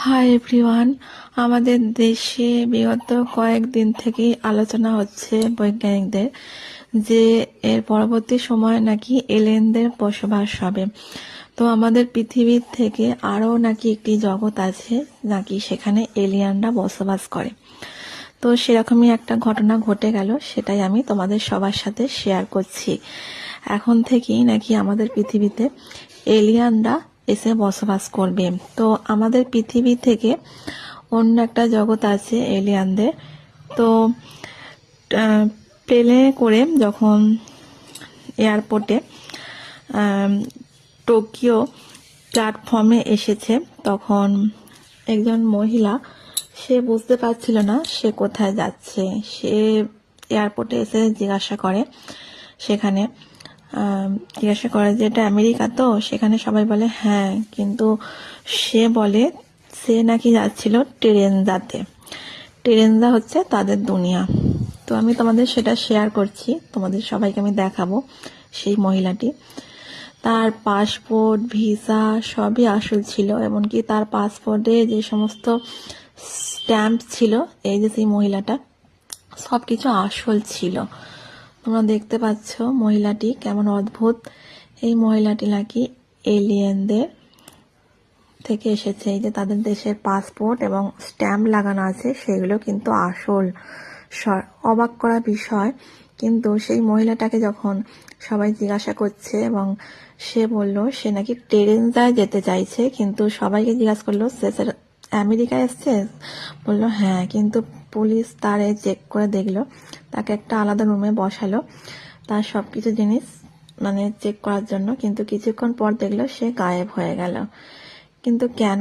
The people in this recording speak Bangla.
Hi everyone. আমাদের দেশে বিগত কয়েকদিন থেকেই আলোচনা হচ্ছে বৈজ্ঞানিকদের যে এর পরবর্তী সময় নাকি এলিয়েনদের বসবাস হবে। তো আমাদের পৃথিবীর থেকে আরও নাকি একটি জগৎ আছে নাকি সেখানে এলিয়েনরা বসবাস করে। তো সেরকমই একটা ঘটনা ঘটে গেল, সেটাই আমি তোমাদের সবার সাথে শেয়ার করছি। এখন থেকেই নাকি আমাদের পৃথিবীতে এলিয়েনরা এসে বসবাস করবে। তো আমাদের পৃথিবী থেকে অন্য একটা জগৎ আছে এলিয়েনদের। তো প্লেনে করে যখন এয়ারপোর্টে টোকিও প্ল্যাটফর্মে এসেছে, তখন একজন মহিলা, সে বুঝতে পারছিল না সে কোথায় যাচ্ছে। সে এয়ারপোর্টে এসে জিজ্ঞাসা করে, সেখানে জিজ্ঞাসা করে যে এটা আমেরিকা তো। সেখানে সবাই বলে হ্যাঁ, কিন্তু সে বলে সে নাকি যাচ্ছিল টেরেনজাতে। টেরেনজা হচ্ছে তাদের দুনিয়া। তো আমি তোমাদের সেটা শেয়ার করছি, তোমাদের সবাইকে আমি দেখাবো। সেই মহিলাটি, তার পাসপোর্ট ভিসা সবই আসল ছিল, এমনকি তার পাসপোর্টে যে সমস্ত স্ট্যাম্প ছিল, এই যে সেই মহিলাটা, সব কিছু আসল ছিল। তোমরা দেখতে পাচ্ছ মহিলাটি কেমন অদ্ভুত। এই মহিলাটি নাকি এলিয়েনদের থেকে এসেছে। এই যে তাদের দেশের পাসপোর্ট এবং স্ট্যাম্প লাগানো আছে, সেগুলো কিন্তু আসল। অবাক করা বিষয়। কিন্তু সেই মহিলাটাকে যখন সবাই জিজ্ঞাসা করছে এবং সে বলল সে নাকি টেরেনজায় যেতে চাইছে, কিন্তু সবাইকে জিজ্ঞাসা করলো সে আমেরিকায় এসছে, বললো হ্যাঁ। কিন্তু পুলিশ তারে চেক করে দেখলো, তাকে একটা আলাদা রুমে বসালো তার সবকিছু জিনিস চেক করার জন্য। কিন্তু কিছুক্ষণ পর দেখলো সে গায়েব হয়ে গেল। কিন্তু কেন